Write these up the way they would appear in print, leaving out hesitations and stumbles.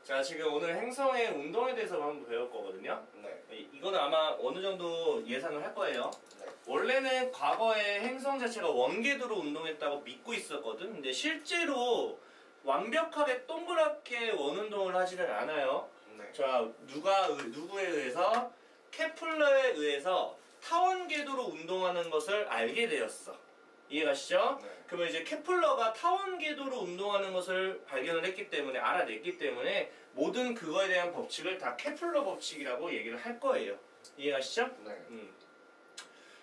자, 지금 오늘 행성의 운동에 대해서 한번 배울 거거든요. 네. 이거는 아마 어느 정도 예상을 할 거예요. 네. 원래는 과거에 행성 자체가 원궤도로 운동했다고 믿고 있었거든. 근데 실제로 완벽하게 동그랗게 원운동을 하지는 않아요. 네. 자, 누구에 의해서? 케플러에 의해서 타원궤도로 운동하는 것을 알게 되었어. 이해가시죠? 네. 그러면 이제 케플러가 타원궤도로 운동하는 것을 발견을 했기 때문에, 알아냈기 때문에 모든 그거에 대한 법칙을 다 케플러 법칙이라고 얘기를 할 거예요. 이해가시죠? 네.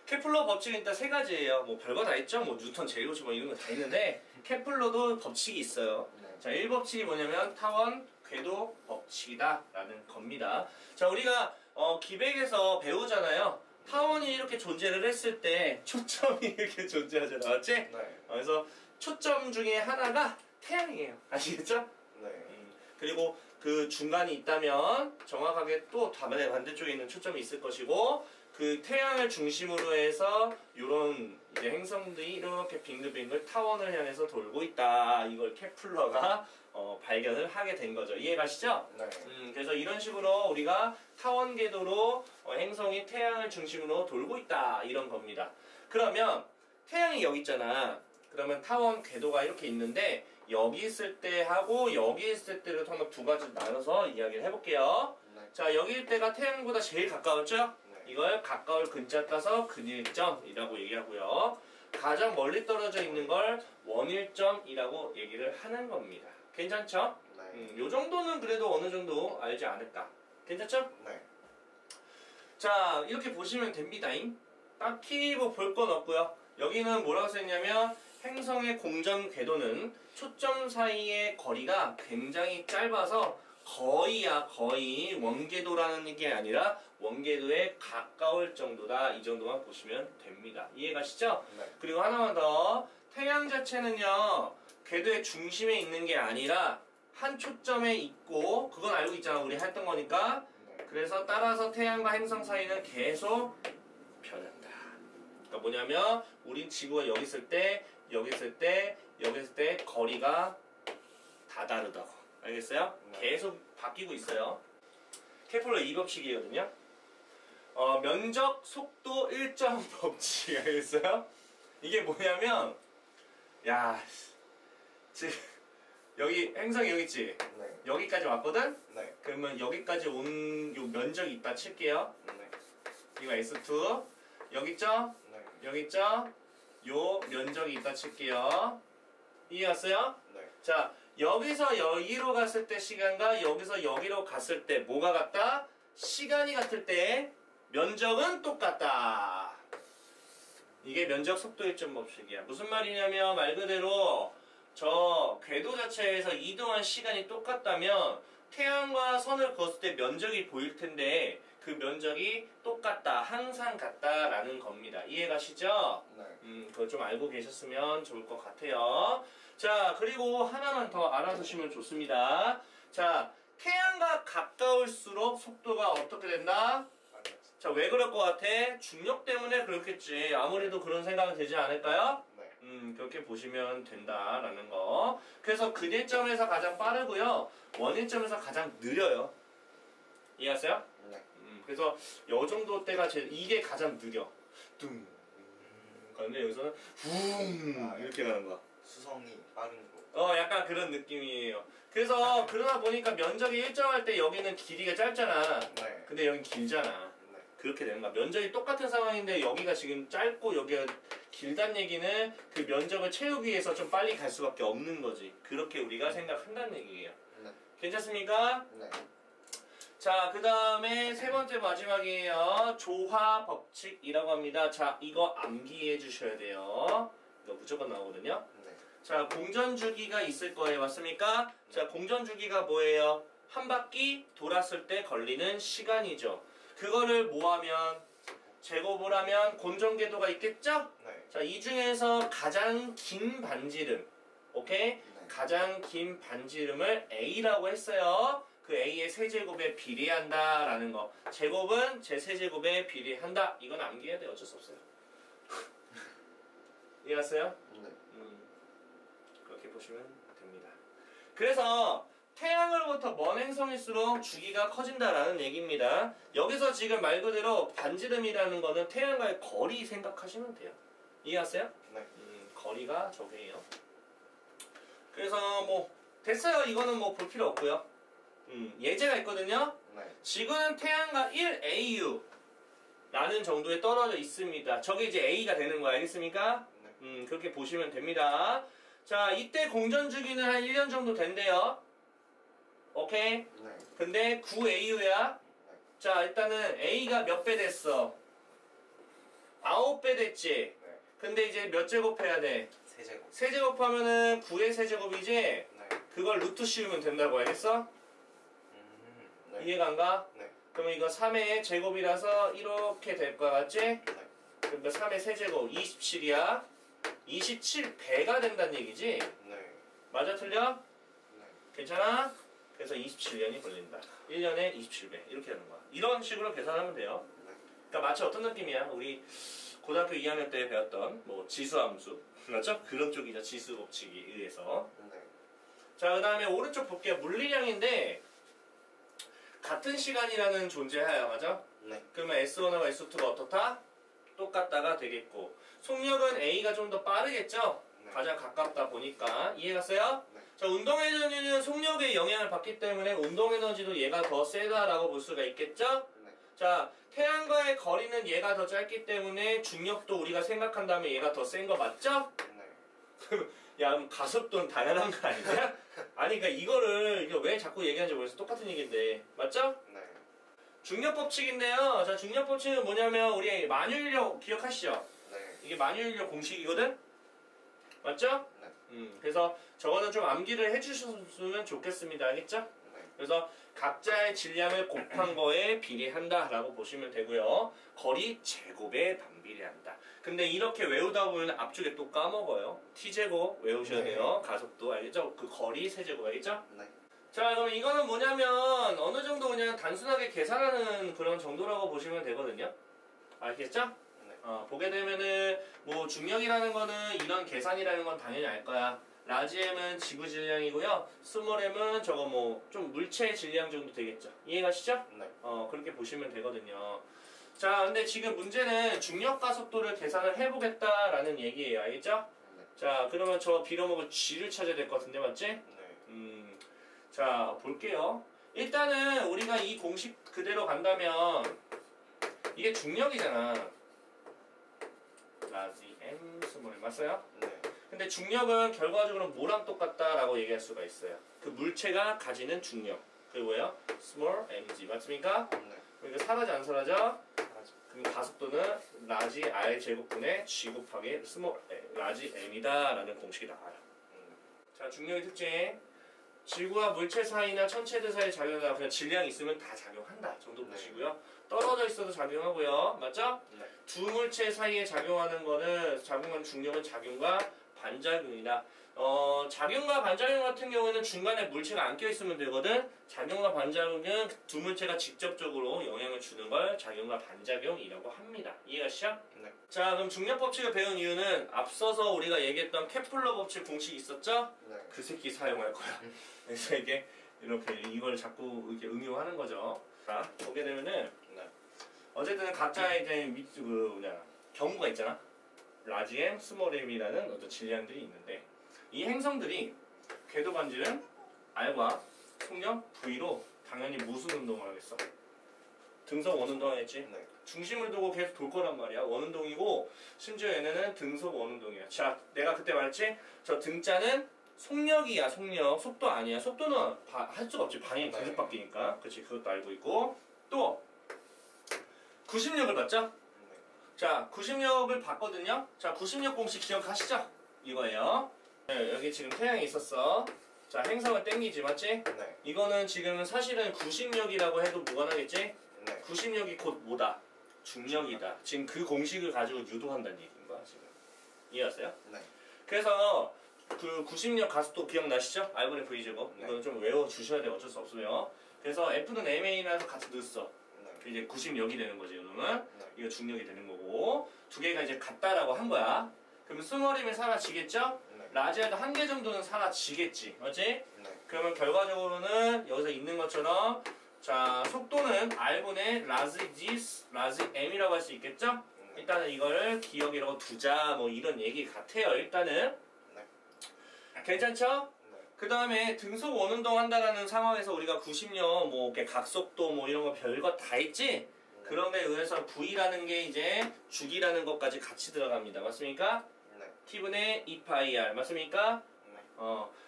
케플러 법칙은 일단 세 가지예요. 뭐 별거 다 있죠? 뭐 뉴턴 제일고치 뭐 이런 거 다 있는데 케플러도 법칙이 있어요. 네. 자, 1법칙이 뭐냐면 타원 궤도 법칙이다 라는 겁니다. 자, 우리가 기백에서 배우잖아요. 타원이 이렇게 존재를 했을 때 초점이 이렇게 존재하잖아. 맞지? 네. 그래서 초점 중에 하나가 태양이에요. 아시겠죠? 네. 그리고 그 중간이 있다면 정확하게 또 반대쪽에 있는 초점이 있을 것이고, 그 태양을 중심으로 해서 이런 이제 행성들이 이렇게 빙글빙글 타원을 향해서 돌고 있다. 이걸 케플러가 발견을 하게 된 거죠. 이해가시죠? 네. 그래서 이런 식으로 우리가 타원 궤도로 행성이 태양을 중심으로 돌고 있다. 이런 겁니다. 그러면 태양이 여기 있잖아. 그러면 타원 궤도가 이렇게 있는데 여기 있을 때 하고 여기 있을 때를 한번 두 가지로 나눠서 이야기를 해볼게요. 네. 자, 여기 있을 때가 태양보다 제일 가까웠죠? 네. 이걸 가까울 근자 따서 근일점이라고 얘기하고요. 가장 멀리 떨어져 있는 걸 원일점이라고 얘기를 하는 겁니다. 괜찮죠? 네. 요 정도는 그래도 어느 정도 알지 않을까. 괜찮죠? 네. 자, 이렇게 보시면 됩니다잉. 딱히 뭐 볼 건 없고요. 여기는 뭐라고 써있냐면 행성의 공전 궤도는 초점 사이의 거리가 굉장히 짧아서 거의 원궤도라는 게 아니라 원궤도에 가까울 정도다. 이 정도만 보시면 됩니다. 이해가시죠? 네. 그리고 하나만 더. 태양 자체는요, 궤도의 중심에 있는 게 아니라 한 초점에 있고, 그건 알고 있잖아. 우리 했던 거니까. 네. 그래서 따라서 태양과 행성 사이는 계속 변한다. 그러니까 뭐냐면 우린 지구가 여기 있을 때, 여기 있을 때, 여기 있을 때 거리가 다 다르다고. 알겠어요? 네. 계속 바뀌고 있어요. 케플러 2법칙이거든요. 면적, 속도, 일정 법칙. 알겠어요? 이게 뭐냐면, 야, 지금 여기 행성이 여기 있지? 네. 여기까지 왔거든? 네. 그러면 여기까지 온 요 면적이 있다 칠게요. 네. 이거 S2. 여기 있죠? 네. 여기 있죠? 요 면적이 있다 칠게요. 이해갔어요? 네. 자, 여기서 여기로 갔을 때 시간과 여기서 여기로 갔을 때 뭐가 같다? 시간이 같을 때 면적은 똑같다. 이게 면적 속도 일점 법칙이야. 무슨 말이냐면 말 그대로 저 궤도 자체에서 이동한 시간이 똑같다면 태양과 선을 그었을 때 면적이 보일 텐데 그 면적이 똑같다, 항상 같다라는 겁니다. 이해가시죠? 네. 그걸 좀 알고 계셨으면 좋을 것 같아요. 자, 그리고 하나만 더 알아두시면 좋습니다. 자, 태양과 가까울수록 속도가 어떻게 된다? 자, 왜 그럴 것 같아? 중력 때문에 그렇겠지. 아무래도 그런 생각은 되지 않을까요? 네. 그렇게 보시면 된다라는 거. 그래서 근일점에서 가장 빠르고요. 원일점에서 가장 느려요. 이해하세요? 네. 그래서 요 정도 때가 이게 가장 느려. 뚱. 그런데 여기서는 붕 이렇게 가는 거야. 수성이 빠른 거. 약간 그런 느낌이에요. 그래서 그러다 보니까 면적이 일정할 때 여기는 길이가 짧잖아. 네. 근데 여긴 길잖아. 네. 그렇게 되는 거야. 면적이 똑같은 상황인데 여기가 지금 짧고 여기가 길다는 얘기는 그 면적을 채우기 위해서 좀 빨리 갈 수밖에 없는 거지. 그렇게 우리가 생각한다는 얘기예요. 네. 괜찮습니까? 네. 자, 그 다음에 세 번째 마지막이에요. 조화 법칙이라고 합니다. 자, 이거 암기해 주셔야 돼요. 이거 무조건 나오거든요. 네. 자, 공전 주기가 있을 거예요. 맞습니까? 자, 공전 주기가 뭐예요? 한 바퀴 돌았을 때 걸리는 시간이죠. 그거를 뭐하면? 제곱을 하면 곤전궤도가 있겠죠? 네. 자, 이 중에서 가장 긴 반지름, 오케이? 네. 가장 긴 반지름을 A라고 했어요. 그 A의 세제곱에 비례한다라는 거. 제곱은 제 세제곱에 비례한다. 이건 암기해야 돼. 어쩔 수 없어요. 이해갔어요? 네. 그렇게 보시면 됩니다. 그래서 태양으로부터 먼 행성일수록 주기가 커진다라는 얘기입니다. 여기서 지금 말 그대로 반지름이라는 거는 태양과의 거리 생각하시면 돼요. 이해하세요? 네. 거리가 저게예요. 그래서 뭐 됐어요. 이거는 뭐 볼 필요 없고요. 예제가 있거든요. 네. 지구는 태양과 1AU 라는 정도에 떨어져 있습니다. 저게 이제 A가 되는 거 알겠습니까? 네. 그렇게 보시면 됩니다. 자, 이때 공전 주기는 한 1년 정도 된대요. 오케이? 네. 근데 9AU야. 네. 자, 일단은 A가 몇 배 됐어? 9배 됐지? 네. 근데 이제 몇 제곱해야 돼? 세제곱. 세제곱하면은 9의 세제곱이지? 네. 그걸 루트 씌우면 된다고 알겠어? 네. 이해가 안 가? 네. 그러면 이거 3의 제곱이라서 이렇게 될 거 같지? 네. 그러니까 3의 세제곱 27이야. 27배가 된다는 얘기지? 네. 맞아 틀려? 네. 괜찮아? 그래서 27년이 걸린다. 1년에 27배 이렇게 하는 거야. 이런 식으로 계산하면 돼요. 네. 그러니까 마치 어떤 느낌이야? 우리 고등학교 2학년 때 배웠던 뭐 지수함수 맞죠? 그런 쪽이죠. 지수 법칙에 의해서. 네. 자, 그 다음에 오른쪽 볼게요. 물리량인데 같은 시간이라는 존재하야 맞아? 네. 그러면 S1하고 S2가 어떻다? 똑같다가 되겠고 속력은 A가 좀 더 빠르겠죠? 네. 가장 가깝다 보니까 이해갔어요? 네. 자, 운동에너지는 속력에 영향을 받기 때문에 운동에너지도 얘가 더 세다라고 볼 수가 있겠죠? 네. 자, 태양과의 거리는 얘가 더 짧기 때문에 중력도 우리가 생각한다면 얘가 더 센 거 맞죠? 네. 야, 그럼 가속도는 당연한 거 아니냐? 아니, 그러니까 이거를 이거 왜 자꾸 얘기하는지 모르겠어. 똑같은 얘기인데. 맞죠? 네. 중력 법칙인데요. 자, 중력 법칙은 뭐냐면 우리 만유인력 기억하시죠? 네. 이게 만유인력 공식이거든? 맞죠? 네. 그래서 저거는 좀 암기를 해주셨으면 좋겠습니다. 알겠죠? 네. 그래서 각자의 질량을 곱한 거에 비례한다라고 보시면 되고요. 거리 제곱에 반비례한다. 근데 이렇게 외우다 보면 앞쪽에 또 까먹어요. t제곱 외우셔야 돼요. 가속도 알겠죠? 그 거리 세제곱 알겠죠? 네. 자, 그럼 이거는 뭐냐면 어느 정도 그냥 단순하게 계산하는 그런 정도라고 보시면 되거든요. 알겠죠? 네. 보게 되면은 뭐 중력이라는 거는 이런 계산이라는 건 당연히 알 거야. 라지 M은 지구 질량이고요. 스몰 M은 저거 뭐 좀 물체 질량 정도 되겠죠. 이해가시죠? 네. 그렇게 보시면 되거든요. 자, 근데 지금 문제는 중력 가속도를 계산을 해보겠다라는 얘기예요. 알겠죠? 네. 자, 그러면 저 빌어먹을 G를 찾아야 될 것 같은데, 맞지? 네. 자, 볼게요. 일단은 우리가 이 공식 그대로 간다면 이게 중력이잖아. 라지 M 스몰 M 맞아요? 네. 근데 중력은 결과적으로 뭐랑 똑같다라고 얘기할 수가 있어요. 그 물체가 가지는 중력. 그게 뭐예요? small mg 맞습니까? 네. 그러니까 사라져 안 사라져? 사라져. 그럼 가속도는 라지 r 제곱분의 g 곱하기 small 라지 m이다라는 공식이 나와요. 자, 중력의 특징. 지구와 물체 사이나 천체들 사이에 작용하다 그냥 질량이 있으면 다 작용한다 정도 네. 보시고요. 떨어져 있어도 작용하고요. 맞죠? 네. 두 물체 사이에 작용하는 거는 작용하는 중력은 작용과 반작용이다. 작용과 반작용 같은 경우에는 중간에 물체가 안 껴있으면 되거든. 작용과 반작용은 두 물체가 직접적으로 영향을 주는 걸 작용과 반작용이라고 합니다. 이해가시죠? 네. 자, 그럼 중력 법칙을 배운 이유는 앞서서 우리가 얘기했던 케플러 법칙 공식 있었죠? 네. 그 새끼 사용할 거야. 그래서 이게 이렇게 이걸 자꾸 이렇게 응용하는 거죠. 자, 보게 되면은 네. 어쨌든 각자의 이제 경우가 있잖아. 라지 M, 스몰 M이라는 어떤 질량들이 있는데 이 행성들이 궤도 반지름 R과 속력 V로 당연히 무슨 운동을 하겠어? 등속 원운동 하겠지? 네. 중심을 두고 계속 돌 거란 말이야. 원운동이고 심지어 얘네는 등속 원운동이야. 자, 내가 그때 말했지? 저 등자는 속력이야. 속력. 속도 아니야. 속도는 할 수가 없지. 방향이 계속 바뀌니까. 그렇지. 그것도 알고 있고 또 구심력을 봤죠? 네. 자, 구심력을 봤거든요. 자, 구심력 공식 기억하시죠? 이거예요. 네, 여기 지금 태양이 있었어. 자, 행성을 땡기지, 맞지? 네. 이거는 지금 사실은 구심력이라고 해도 무관하겠지? 네. 구심력이 곧 뭐다? 중력이다. 지금 그 공식을 가지고 유도한다는 얘기인 거야, 지금. 이해하세요? 네. 그래서 그 구심력 가속도 기억나시죠? R분의 V제곱. 네. 이거는 좀 외워주셔야 돼요. 어쩔 수 없으면. 그래서 F는 MA라서 같이 넣었어. 네. 이제 구심력이 되는 거지, 이놈은. 네. 이거 중력이 되는 거고. 두 개가 이제 같다라고 한 거야. 그러면 스몰이면 사라지겠죠? 네. 라지아도 한 개 정도는 사라지겠지. 맞지? 네. 그러면 결과적으로는 여기서 있는 것처럼 자 속도는 r분의 라지 g 라지 m이라고 할 수 있겠죠? 일단은 이거를 기억이라고 두자 뭐 이런 얘기 같아요. 일단은 네. 괜찮죠? 네. 그 다음에 등속 원운동 한다라는 상황에서 우리가 구심력 뭐 이렇게 각속도 뭐 이런 거 별거 다 있지? 그런 데 의해서 V라는 게 이제 주기라는 것까지 같이 들어갑니다. 맞습니까? 네. T분의 2πr 맞습니까? 네.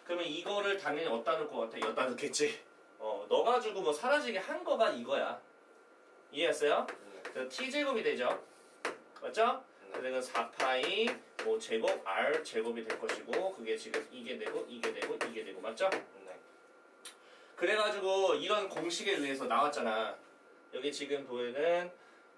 그러면 이거를 당연히 어디다 넣을 것 같아? 여기다 넣겠지. 넣어가지고 뭐 사라지게 한 거가 이거야. 이해했어요? 네. 그래서 T제곱이 되죠. 맞죠? 그래서 4파이 뭐 제곱 R 제곱이 될 것이고 그게 지금 이게 되고 이게 되고 이게 되고 맞죠? 네. 그래가지고 이런 공식에 의해서 나왔잖아. 여기 지금 보면은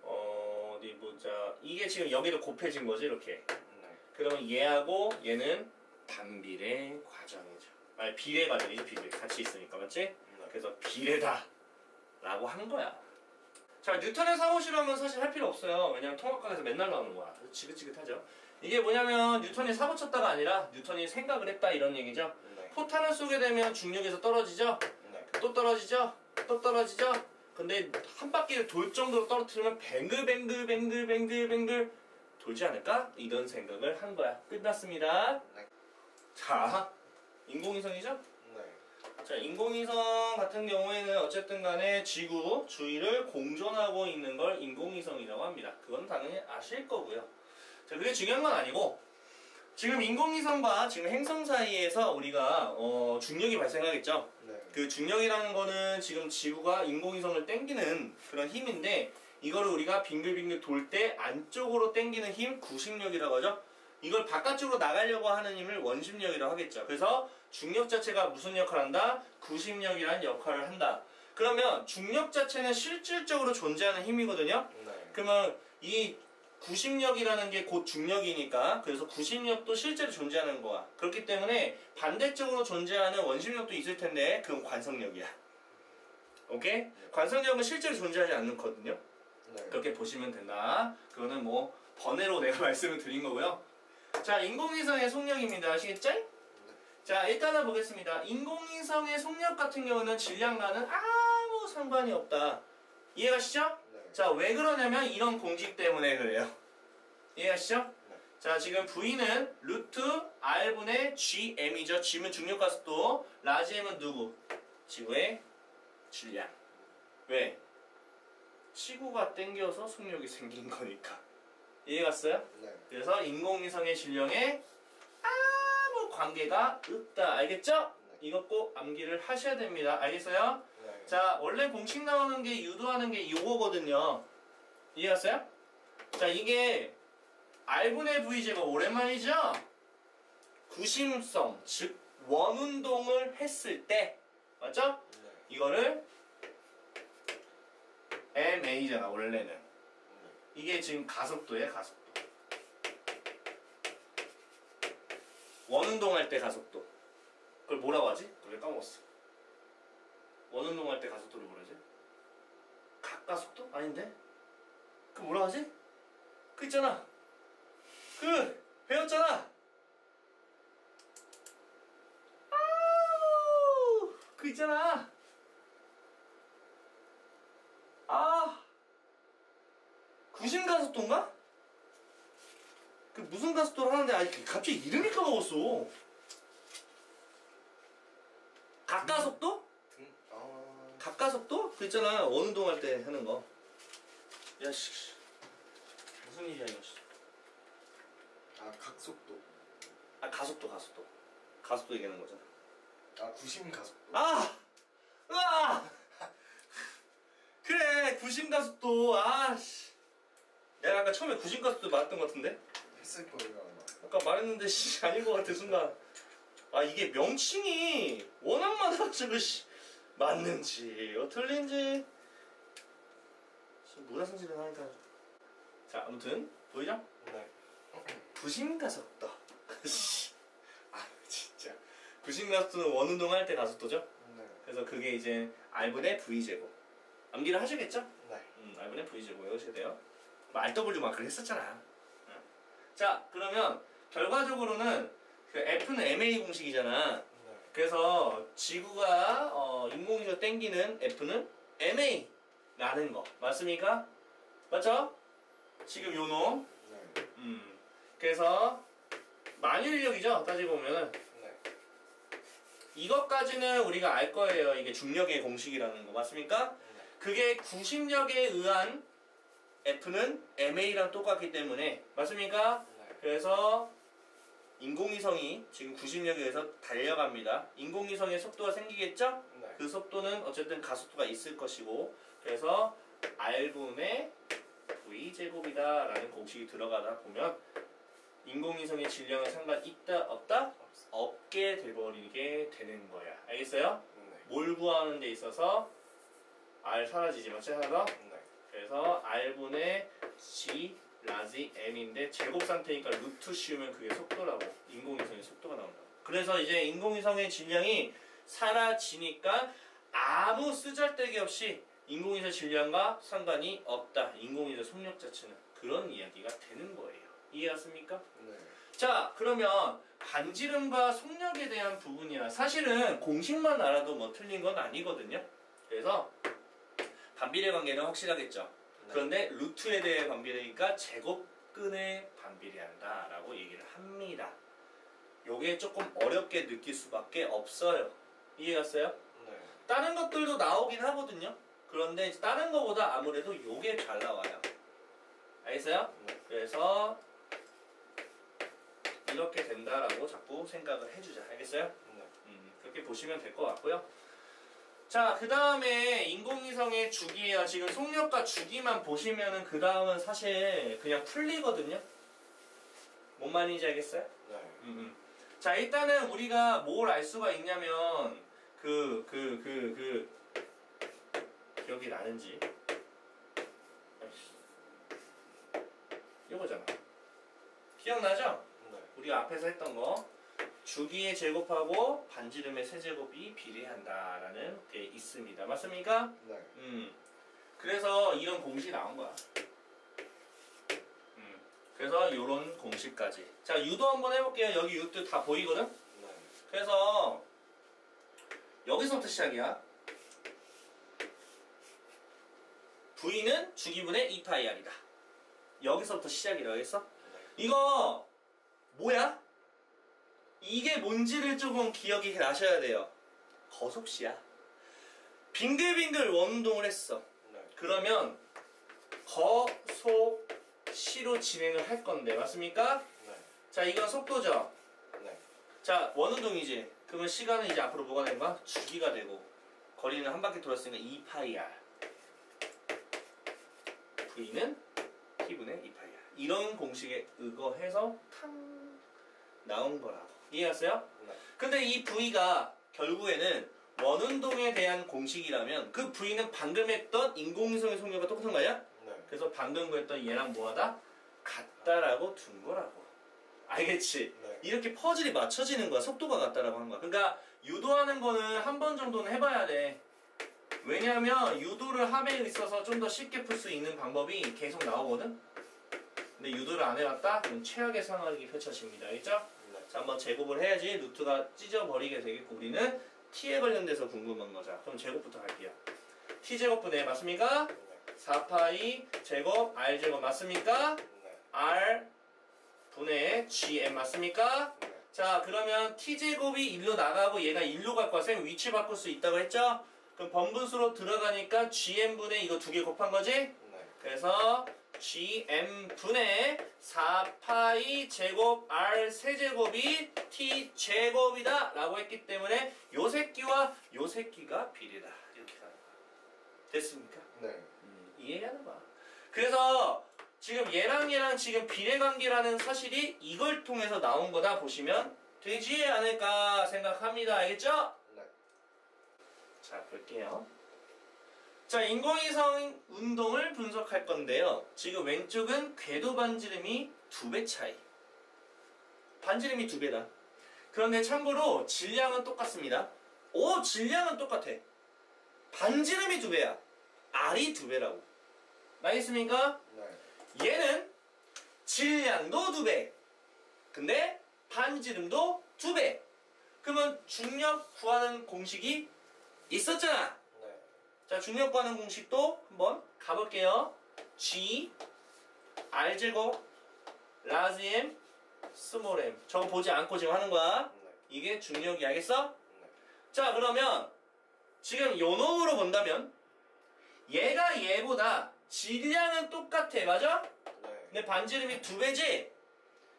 어디 보자. 이게 지금 여기를 곱해진 거지 이렇게. 네. 그러면 얘하고 얘는 반비례 과정이죠. 아니 비례 과정이지 비례 같이 있으니까 맞지? 네. 그래서 비례다 라고 한 거야. 자 뉴턴의 사고 실험은 사실 할 필요 없어요. 왜냐면 통합과에서 맨날 나오는 거야. 그래서 지긋지긋하죠. 이게 뭐냐면 뉴턴이 사고 쳤다가 아니라 뉴턴이 생각을 했다 이런 얘기죠. 네. 포탄을 쏘게 되면 중력에서 떨어지죠. 네. 또 떨어지죠. 또 떨어지죠. 근데 한 바퀴를 돌 정도로 떨어뜨리면 뱅글뱅글 돌지 않을까? 이런 생각을 한 거야. 끝났습니다. 네. 자 인공위성이죠? 네. 자 인공위성 같은 경우에는 어쨌든 간에 지구 주위를 공전하고 있는 걸 인공위성이라고 합니다. 그건 당연히 아실 거고요. 자 그게 중요한 건 아니고 지금 인공위성과 지금 행성 사이에서 우리가 중력이 발생하겠죠. 네. 그 중력이라는 거는 지금 지구가 인공위성을 당기는 그런 힘인데 이거를 우리가 빙글빙글 돌 때 안쪽으로 당기는 힘 구심력이라고 하죠. 이걸 바깥쪽으로 나가려고 하는 힘을 원심력이라고 하겠죠. 그래서 중력 자체가 무슨 역할을 한다? 구심력이라는 역할을 한다. 그러면 중력 자체는 실질적으로 존재하는 힘이거든요. 네. 그러면 이 구심력이라는 게 곧 중력이니까 그래서 구심력도 실제로 존재하는 거야. 그렇기 때문에 반대쪽으로 존재하는 원심력도 있을 텐데 그건 관성력이야. 오케이? 관성력은 실제로 존재하지 않거든요. 네. 그렇게 보시면 된다. 그거는 뭐 번외로 내가 말씀을 드린 거고요. 자, 인공위성의 속력입니다. 아시겠죠? 자, 일단은 보겠습니다. 인공위성의 속력 같은 경우는 질량과는 아무 상관이 없다. 이해가시죠? 네. 자, 왜 그러냐면 이런 공식 때문에 그래요. 이해가시죠? 네. 자, 지금 V는 루트 R분의 GM이죠. G는 중력가속도, 라지 M은 누구? 지구의 질량. 왜? 지구가 땡겨서 속력이 생긴 거니까. 이해갔어요? 네. 그래서 인공위성의 질량에 아무 관계가 없다. 알겠죠? 네. 이거 꼭 암기를 하셔야 됩니다. 알겠어요? 네. 자, 원래 공식 나오는 게 유도하는 게 이거거든요. 이해갔어요? 자, 이게 R분의 V제곱 오랜만이죠? 구심성, 즉 원운동을 했을 때 맞죠? 네. 이거를 MA잖아 원래는. 이게 지금 가속도예요, 가속도. 원운동할 때 가속도. 그걸 뭐라고 하지? 왜 까먹었어. 원운동할 때 가속도를 뭐라 하지? 각가속도? 아닌데? 그 뭐라 하지? 그 있잖아. 그 배웠잖아. 아우 그 있잖아. 아 구심가속도인가? 그 무슨 가속도를 하는데 갑자기 이름이 까먹었어. 각가속도? 각가속도? 그 있잖아 원운동할 때 하는 거. 야씨 무슨 일이야 이거. 아, 각속도. 아 가속도 가속도 얘기하는 거잖아. 아, 구심 가속도. 아! 으아! 그래 구심가속도. 아씨 내가 아까 처음에 구심가속도 말했던 것 같은데? 했을 거예요, 아마. 아까 말했는데 씨 아닌 것 같아 순간. 아 이게 명칭이 워낙 많아가지고 씨 맞는지 틀린지 무다성질을 하니까. 자 아무튼 보이죠? 네. 구심가속도. 아 진짜 구심가속도는 원운동 할 때 가속도죠. 네. 그래서 그게 이제 R분의 V제곱. 암기를 하시겠죠? 네. R분의 V제곱 외우셔야 돼요. 뭐 RW 막 그렇게 했었잖아. 응. 자 그러면 결과적으로는 그 F는 MA 공식이잖아. 네. 그래서 지구가 인공위성을 땡기는 F는 MA라는 거 맞습니까? 맞죠? 지금 요 놈. 네. 그래서 만유인력이죠. 따지고 보면은 네. 이것까지는 우리가 알 거예요. 이게 중력의 공식이라는 거 맞습니까? 그게 구심력에 의한 F는 MA랑 똑같기 때문에 맞습니까? 네. 그래서 인공위성이 지금 구심력에 의해서 달려갑니다. 인공위성의 속도가 생기겠죠? 네. 그 속도는 어쨌든 가속도가 있을 것이고 그래서 R분의 V제곱이다 라는 공식이 들어가다 보면 인공위성의 질량은 상관 있다 없다? 없게 돼버리게 되는 거야. 알겠어요? 네. 뭘 구하는 데 있어서 R 사라지지 맞지 하나? 네. 그래서 R분의 G 라지 M인데 제곱 상태니까 루트 씌우면 그게 속도라고. 인공위성의 속도가 나온다고. 그래서 이제 인공위성의 질량이 사라지니까 아무 쓰잘데기 없이 인공위성 질량과 상관이 없다. 인공위성 속력 자체는 그런 이야기가 되는 거예요. 이해갔습니까? 네. 자, 그러면 반지름과 속력에 대한 부분이야. 사실은 공식만 알아도 뭐 틀린 건 아니거든요. 그래서 반비례 관계는 확실하겠죠. 네. 그런데 루트에 대해 반비례니까 제곱근에 반비례한다 라고 얘기를 합니다. 요게 조금 어렵게 느낄 수밖에 없어요. 이해갔어요? 네. 다른 것들도 나오긴 하거든요. 그런데 다른 거보다 아무래도 요게 잘 나와요. 알겠어요? 네. 그래서 이렇게 된다라고 자꾸 생각을 해주자. 알겠어요? 네. 그렇게 보시면 될 것 같고요. 자, 그 다음에 인공위성의 주기예요. 지금 속력과 주기만 보시면은 그 다음은 사실 그냥 풀리거든요. 뭔 말인지 알겠어요? 네. 자, 일단은 우리가 뭘 알 수가 있냐면 기억이 나는지 이거잖아. 기억나죠? 네. 우리가 앞에서 했던 거 주기의 제곱하고 반지름의 세제곱이 비례한다라는 게 있습니다. 맞습니까? 네. 그래서 이런 공식이 나온 거야. 그래서 이런 공식까지. 자, 유도 한번 해볼게요. 여기 유도 다 보이거든? 네. 그래서 여기서부터 시작이야. V는 주기분의 2πr이다. 여기서부터 시작이라고 했어? 이거 뭐야? 이게 뭔지를 조금 기억이 나셔야 돼요. 거속시야. 빙글빙글 원운동을 했어. 네. 그러면 거속시로 진행을 할 건데 맞습니까? 네. 자, 이건 속도죠. 네. 자, 원운동이지. 그러면 시간은 이제 앞으로 뭐가 되는 거야? 주기가 되고 거리는 한 바퀴 돌았으니까 2πr. V는 T분의 2πr. 이런 공식에 의거해서 탕 나온 거라고. 이해했어요? 네. 근데 이 V가 결국에는 원운동에 대한 공식이라면 그 V는 방금 했던 인공위성의 속력과 똑같은 거 아니야? 네. 그래서 방금 구했던 얘랑 뭐하다? 같다라고 둔 거라고. 알겠지? 네. 이렇게 퍼즐이 맞춰지는 거야. 속도가 같다라고 하는 거야. 그러니까 유도하는 거는 한 번 정도는 해봐야 돼. 왜냐하면 유도를 함에 있어서 좀 더 쉽게 풀 수 있는 방법이 계속 나오거든? 근데 유도를 안 해봤다? 그럼 최악의 상황이 펼쳐집니다. 알겠죠? 네. 자, 한번 제곱을 해야지 루트가 찢어버리게 되겠고 우리는 t에 관련돼서 궁금한 거죠. 그럼 제곱부터 할게요. t제곱분의 맞습니까? 네. 4파이 제곱 r제곱 맞습니까? 네. r 분의 gm 맞습니까? 네. 자, 그러면 t제곱이 1로 나가고 얘가 1로 갈 거야. 쌤 위치 바꿀 수 있다고 했죠? 그럼 번분수로 들어가니까 gm분의 이거 두 개 곱한 거지? 네. 그래서 gm분의 4파이 제곱 r 세제곱이 t제곱이다 라고 했기 때문에 요 새끼와 요 새끼가 비례다. 이렇게 가는 거야. 됐습니까? 네. 이해하는 거야. 그래서 지금 얘랑 얘랑 지금 비례관계라는 사실이 이걸 통해서 나온 거다 보시면 되지 않을까 생각합니다. 알겠죠? 네. 자, 볼게요. 자, 인공위성 운동을 분석할 건데요. 지금 왼쪽은 궤도 반지름이 2배 차이. 반지름이 2배다. 그런데 참고로 질량은 똑같습니다. 오, 질량은 똑같아. 반지름이 2배야. R이 2배라고. 알겠습니까? 네. 얘는 질량도 2배. 근데 반지름도 2배. 그러면 중력 구하는 공식이 있었잖아. 네. 자, 중력 구하는 공식도 한번 가볼게요. G R제곱 라지 M 스몰 m. 저거 보지 않고 지금 하는 거야. 네. 이게 중력이 알겠어? 네. 자, 그러면 지금 요 놈으로 본다면 얘가 얘보다 질량은 똑같아. 맞아? 네. 근데 반지름이 2배지?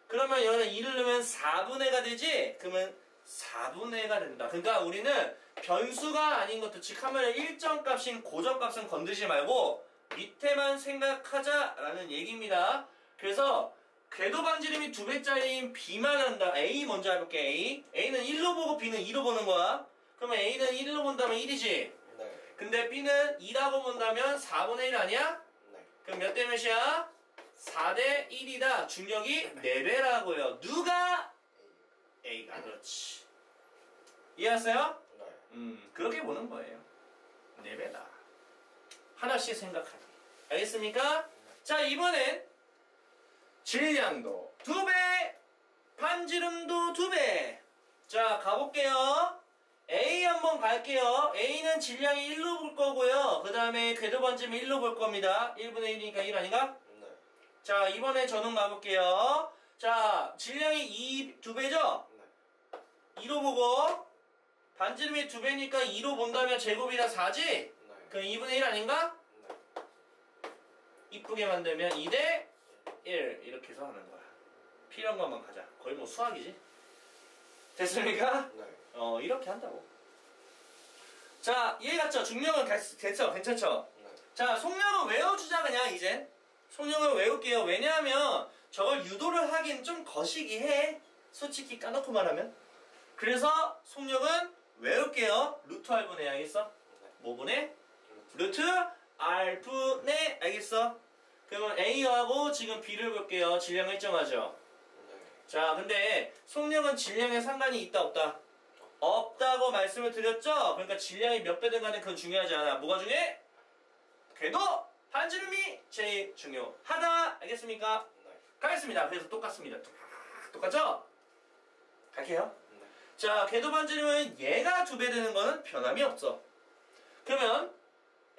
그러면 여기다 2를 넣으면 4분의가 되지? 그러면 4분의가 된다. 그러니까 우리는 변수가 아닌 것도 즉 하면 일정값인 고정값은 건드리지 말고 밑에만 생각하자라는 얘기입니다. 그래서 궤도 반지름이 2배짜리인 B만 한다. A 먼저 해볼게. A는 1로 보고 B는 2로 보는 거야. 그러면 A는 1로 본다면 1이지. 네. 근데 B는 2라고 본다면 4분의 1 아니야? 네. 그럼 몇 대 몇이야? 4대 1이다. 중력이 4배라고요. 누가? A가. 그렇지. 이해했어요? 네. 그렇게 보는 거예요. 4배다. 하나씩 생각하기. 알겠습니까? 자, 이번엔 질량도 2배, 반지름도 2배. 자, 가볼게요. A 한번 갈게요. A는 질량이 1로 볼 거고요. 그 다음에 궤도 반지름 1로 볼 겁니다. 1분의 1이니까 1 아닌가? 네. 자, 이번에 전원 가볼게요. 자, 질량이 2배죠? 네. 2로 보고 반지름이 2배니까 2로 본다면 제곱이라 4지? 네. 그럼 2분의 1 아닌가? 네. 이쁘게 만들면 2대 1 이렇게 해서 하는 거야. 필요한 것만 가자. 거의 뭐 수학이지. 됐습니까? 네. 이렇게 한다고. 자, 이해 갔죠? 중력은 됐죠? 괜찮죠? 네. 자, 속력은 외워주자 그냥 이제. 속력을 외울게요. 왜냐하면 저걸 유도를 하긴 좀 거시기 해. 솔직히 까놓고 말하면. 그래서 속력은 외울게요. 루트 R분의 알겠어? 네. 뭐 분의? 루트 R분의 알겠어? 그러면 A하고 지금 B를 볼게요. 질량 일정하죠? 네. 자, 근데 속력은 질량에 상관이 있다 없다? 없다고 말씀을 드렸죠? 그러니까 질량이 몇 배든 간에 그건 중요하지 않아. 뭐가 중요해? 궤도 반지름이 제일 중요하다. 알겠습니까? 네. 가겠습니다. 그래서 똑같습니다. 똑같죠? 갈게요. 네. 자, 궤도 반지름은 얘가 2배 되는 거는 변함이 없어. 그러면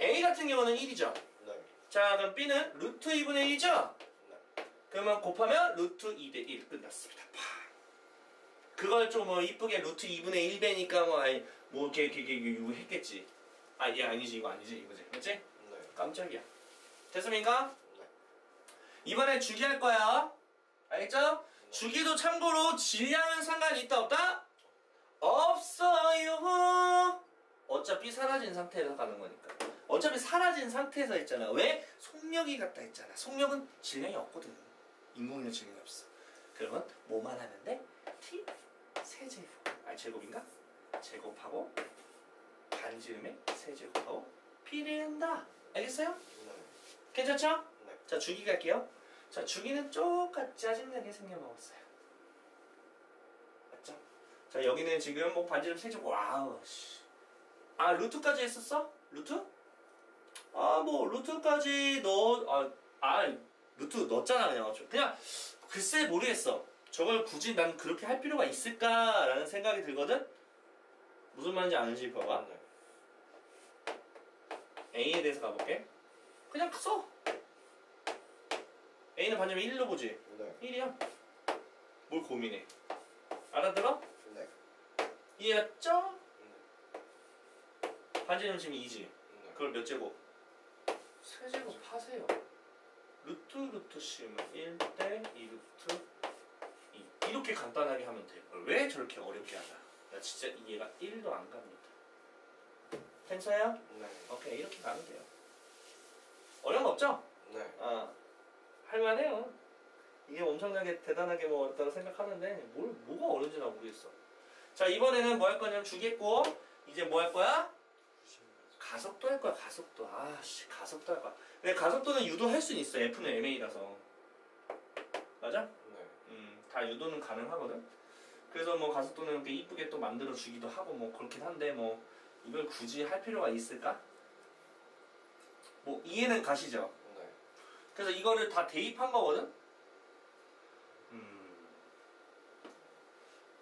A 같은 경우는 1이죠. 네. 자, 그럼 B는 루트 2분의 1이죠? 네. 그러면 곱하면 루트 2대 1 끝났습니다. 파. 그걸 좀 뭐 이쁘게 루트 2분의 1배니까 뭐 아니 뭐 이렇게 했겠지. 아, 얘 아니지 이거 아니지 이거지. 그렇지? 네. 깜짝이야. 됐습니까? 네. 이번에 주기 할 거야. 알겠죠? 주기도 참고로 질량은 상관이 있다 없다? 없어요. 어차피 사라진 상태에서 가는 거니까. 어차피 사라진 상태에서 했잖아. 왜? 속력이 같다 했잖아. 속력은 질량이 없거든. 인공위는 질량이 없어. 그러면 뭐만 하면 돼? T 세제곱. 제곱인가? 제곱하고 반지름에 세제곱하고 P를 한다. 알겠어요? 네. 괜찮죠? 네. 자, 주기 갈게요. 자, 주기는 똑같이 짜증나게 생겨먹었어요. 맞죠? 자, 여기는 지금 뭐 반지름 세제곱. 와우, 씨. 아, 루트까지 했었어? 루트? 아, 뭐 루트까지 루트 넣었잖아 그냥. 그냥 글쎄 모르겠어. 저걸 굳이 난 그렇게 할 필요가 있을까라는 생각이 들거든? 무슨 말인지 아는지 봐봐. 네. A에 대해서 가볼게. 그냥 써. A는 반지름 1로 보지. 네. 1이야. 뭘 고민해. 알아들어? 네. 이해했죠? 네. 반지름 지금 2지. 네. 그걸 몇 제곱? 세제곱 하세요. 루트 씌우면 1대 2루트 2. 이렇게 간단하게 하면 돼. 왜 저렇게 어렵게 하나? 나 진짜 이해가 1도 안 갑니다. 괜찮아요? 네. 오케이, 이렇게 가면 돼요. 어려운 거 없죠? 네. 아, 할만해요. 이게 엄청나게 대단하게 뭐 어렵다고 생각하는데 뭐가 어려운지 나 모르겠어. 자, 이번에는 뭐 할 거냐면 주겠고 이제 뭐 할 거야? 가속도 할 거야. 가속도. 아씨, 가속도 할 거야. 근데 가속도는 유도할 수는 있어. F는 MA라서. 맞아? 네. 다 유도는 가능하거든. 그래서 뭐 가속도는 이렇게 이쁘게 또 만들어 주기도 하고 뭐 그렇긴 한데 뭐 이걸 굳이 할 필요가 있을까? 뭐 이해는 가시죠? 네. 그래서 이거를 다 대입한 거거든?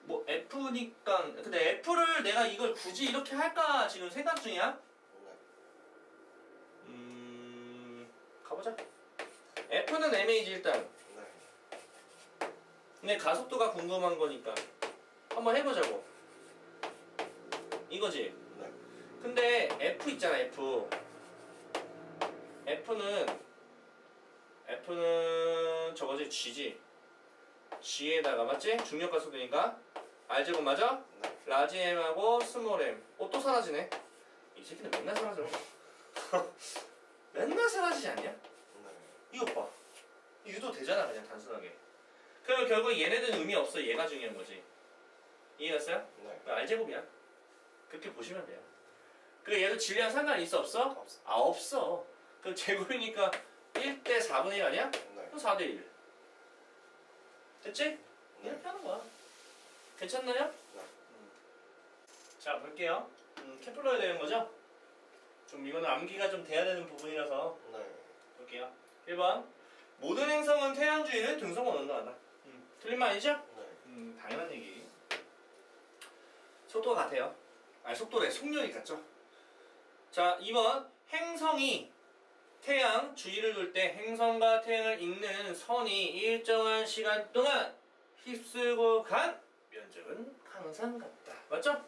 뭐 F니까 근데 F를 내가 이걸 굳이 이렇게 할까 지금 생각 중이야. 가보자. F는 mA지 일단. 근데 가속도가 궁금한 거니까 한번 해보자고. 이거지. 근데 F 있잖아 F. F는 저거지 G지. G에다가 맞지? 중력 가속도니까 R제곱 맞아? 라지 M하고 스몰 M. 또 사라지네. 이 새끼는 맨날 사라져. 맨날 사라지지 않냐? 이것 봐. 유도 되잖아 그냥 단순하게. 그러면 결국 얘네들은 의미 없어. 얘가 중요한 거지. 이해갔어요? R제곱이야. 그렇게 보시면 돼요. 그 얘도 질량 상관 있어 없어? 없어. 없어. 그럼 제곱이니까 1대 4분의 1 아니야? 그럼 4대 1. 됐지? 이렇게 하는 거야. 괜찮나요? 자 볼게요. 케플러에 대한 거죠? 좀 이거는 암기가 좀 돼야 되는 부분이라서 볼게요. 1번 모든 행성은 태양 주위를 등성으로 운동한다. 틀린 말 아니죠? 당연한 얘기. 속도가 같아요. 아니 속도래 속력이 같죠. 자 2번 행성이 태양 주위를 돌 때 행성과 태양을 잇는 선이 일정한 시간 동안 휩쓸고 간 면적은 항상 같다. 맞죠?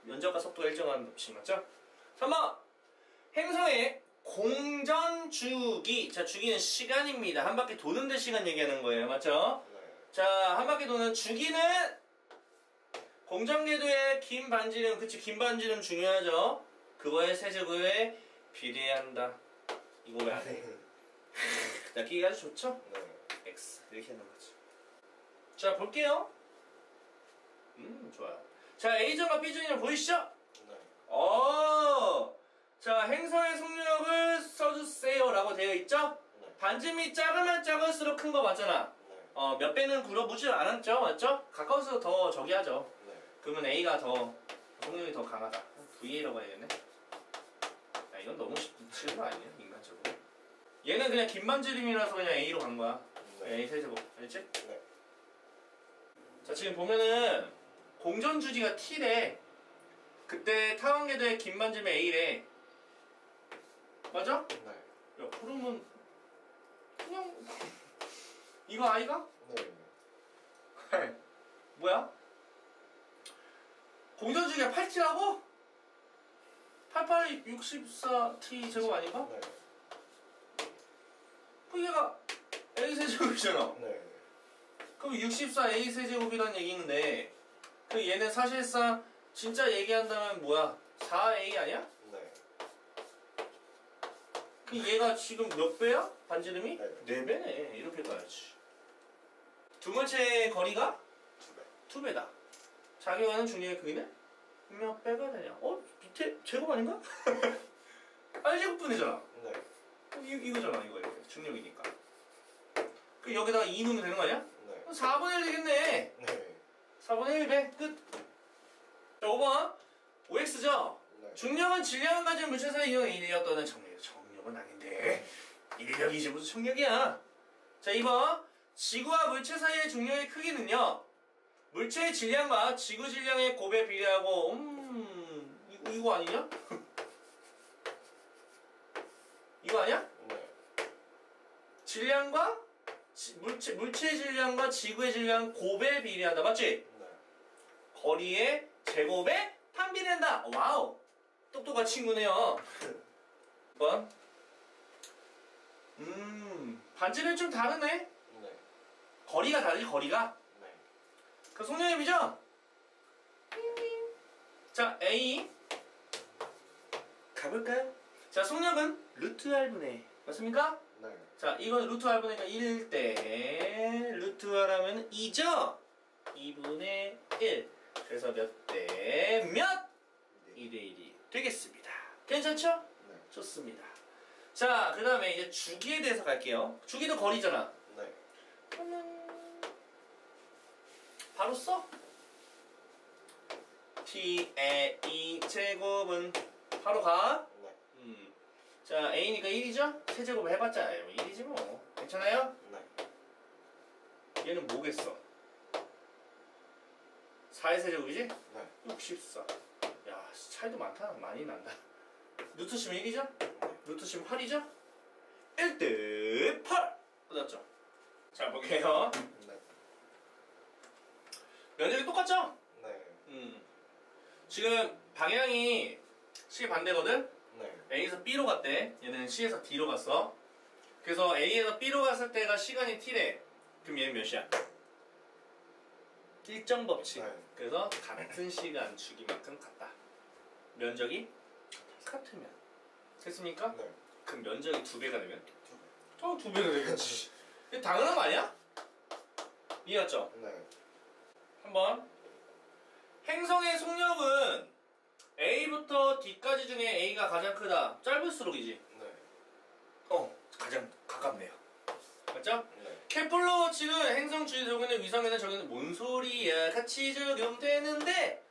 면적과 속도가 일정한 법칙 맞죠? 3번 행성의 공전 주기. 자 주기는 시간입니다. 한 바퀴 도는데 시간 얘기하는 거예요. 맞죠? 자 한 바퀴 도는 주기는 공전궤도의 긴 반지름. 그치 긴 반지름 중요하죠. 그거의 세제곱에 비례한다. 이거 왜 안 해? 낚이기가 아주 좋죠? X 이렇게 하는 거지. 자 볼게요. 좋아요. 자 A점과 B점이 보이시죠? 자 행성의 속력을 써주세요 라고 되어 있죠? 반지름이 작으면 작을수록 큰 거 맞잖아. 몇 배는 물어보지 않았죠? 맞죠? 가까울수록 더 저기 하죠. 그러면 A가 더 속력이 더 강하다. VA라고 해야겠네. 야 이건 너무 쉬운 거 아니냐 인간적으로. 얘는 그냥 긴 반지름이라서 그냥 A로 간 거야. A 세제곱 알지? 자 지금 보면은 공전 주지가 T래. 그때 타원궤도의 긴 반지름이 A래. 맞아? 야 그러면 그냥 이거 아이가? 뭐야? 공전 주기가 8T라고? 88이 64T 제곱 아닌가? 그럼 얘가 A 세제곱이잖아. 그럼 64A 세제곱이라는 얘기인데 그 얘는 사실상 진짜 얘기한다면 뭐야? 4A 아니야? 그 얘가 지금 몇 배야? 반지름이? 4배네. 이렇게 가야지. 두 번째 거리가? 2배다. 자기 가는 중력의 크기는? 몇 배가 되냐? 밑에 제곱 아닌가? R제곱분이잖아. 이거잖아 이거 중력이니까. 그 여기다가 2 넣으면 되는 거 아니야? 4분의 1 되겠네. 4분의 1배 끝. 자 5번 OX죠? 중력은 질량을 가진 물체 사이 인력 또는 정력은 아닌데 인력이지 무슨 정력이야. 자 2번 지구와 물체 사이의 중력의 크기는요 물체의 질량과 지구 질량의 곱에 비례하고 이거 아니냐? 이거 아니야? 질량과 물체의 질량과 지구의 질량 곱에 비례한다. 맞지? 거리의 제곱에 반비례한다. 와우. 똑똑한 친구네요. 1번 반지름이 좀 다르네. 거리가 다르지 거리가. 그 속력이죠? 자 A 가볼까요? 자 속력은 루트 R분의 맞습니까? 자 이건 루트 R분의가 1대 루트 R 하면 2죠? 2분의 1 그래서 몇 대 몇? 2대 1이 되겠습니다. 괜찮죠? 좋습니다. 자 그 다음에 이제 주기에 대해서 갈게요. 주기도 거리잖아. 그러면 바로 써. T의 2제곱은 바로 가. 자 A니까 1이죠? 세제곱 해봤자 1이지 뭐. 괜찮아요? 얘는 뭐겠어? 4의 세제곱이지? 네. 64. 야, 차이도 많다. 많이 난다. 루트 심 1이죠? 루트 심 8이죠? 1대 8! 끝났죠? 자, 볼게요. 네. 면적이 똑같죠? 네. 지금 방향이 C 반대거든? 네. A에서 B로 갔대. 얘는 C에서 D로 갔어. 그래서 A에서 B로 갔을 때가 시간이 T래. 그럼 얘는 몇이야? 일정 법칙. 네. 그래서 같은 시간 주기만큼 같다. 면적이 같으면. 됐습니까? 네. 그럼 면적이 2배가 되면? 두 개. 2배가 되겠지. 이게 당연한 거 아니야? 이해했죠? 네. 한번. 행성의 속력은 A부터 D까지 중에 A가 가장 크다. 짧을수록이지. 네. 가장 가깝네요. 맞죠? 네. 케플러 법칙은 행성 주위 적용된 위성에는 적용된 뭔 소리야? 같이 적용되는데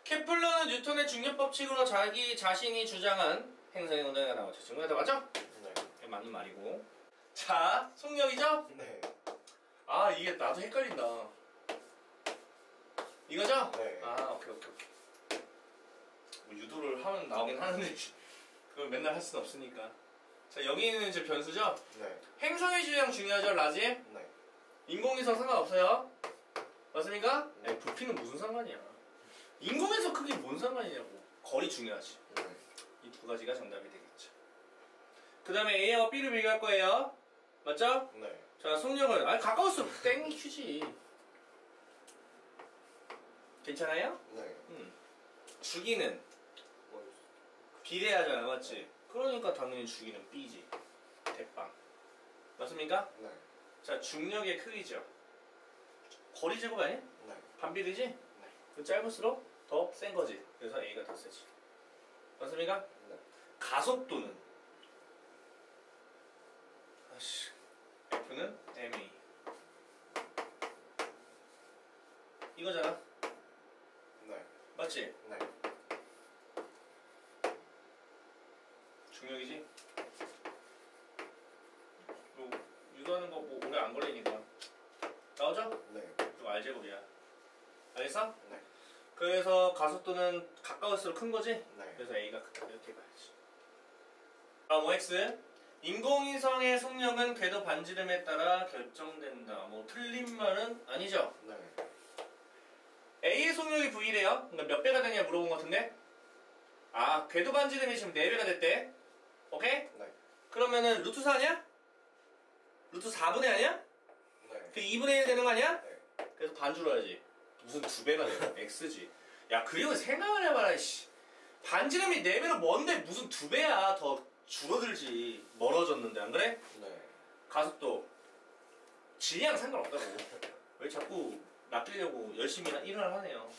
케플러는 뉴턴의 중력 법칙으로 자기 자신이 주장한 행성의 운동에 나왔죠. 증거다 맞죠? 네. 이게 맞는 말이고. 자, 속력이죠? 네. 아, 이게 나도 헷갈린다. 이거죠? 네. 아, 오케이. 뭐 유도를 하면 나오긴 하는데 그걸 맨날 할 수는 없으니까. 자, 여기는 이제 변수죠? 네. 행성의 주장 중요하죠, 라지? 네. 인공위성 상관없어요. 맞습니까? 부피는 무슨 상관이야. 인공위성 크기 뭔 상관이냐고. 거리 중요하지. 네. 이 두 가지가 정답이 되겠죠. 그 다음에 A하고 B를 비교할 거예요. 맞죠? 네. 자, 속력은 가까울수록 땡이 큐지. 괜찮아요? 네. 주기는 뭐, 비례하잖아, 맞지? 그러니까 당연히 주기는 B지. 대빵. 맞습니까? 네. 자, 중력의 크기죠. 거리 제곱 아니야? 네. 반비례지? 네. 그 짧을수록 더 센 거지. 그래서 A가 더 세지. 맞습니까? 네. 가속도는 F는 ma 이거잖아. 네. 맞지? 네. 중력이지? 뭐 유도하는 거 뭐 오래 안 걸리니까 나오죠? 네. 이거 R제곱이야. 알겠어? 네. 그래서 가속도는 가까울수록 큰 거지? 네. 그래서 A가 크다 이렇게 봐야지. 다음 OX 인공위성의 속력은 궤도 반지름에 따라 결정된다. 뭐 틀린 말은 아니죠? 네. A의 속력이 V래요. 그러니까 몇 배가 되냐 물어본 것 같은데 궤도 반지름이 지금 4배가 됐대. 오케이? 네. 그러면은 루트 4냐? 루트 4분의 아니야? 네. 그 2분의 1 되는 거 아니야? 네. 그래서 반주로 해야지. 무슨 2배가 돼. X지. 야, 그리고 생각을 해봐라, 씨. 반지름이 4배로 먼데 무슨 2배야. 더 줄어들지. 멀어졌는데, 안 그래? 네. 가속도. 질량 상관없다고. 왜 자꾸 낚이려고 열심히 일을 하네요.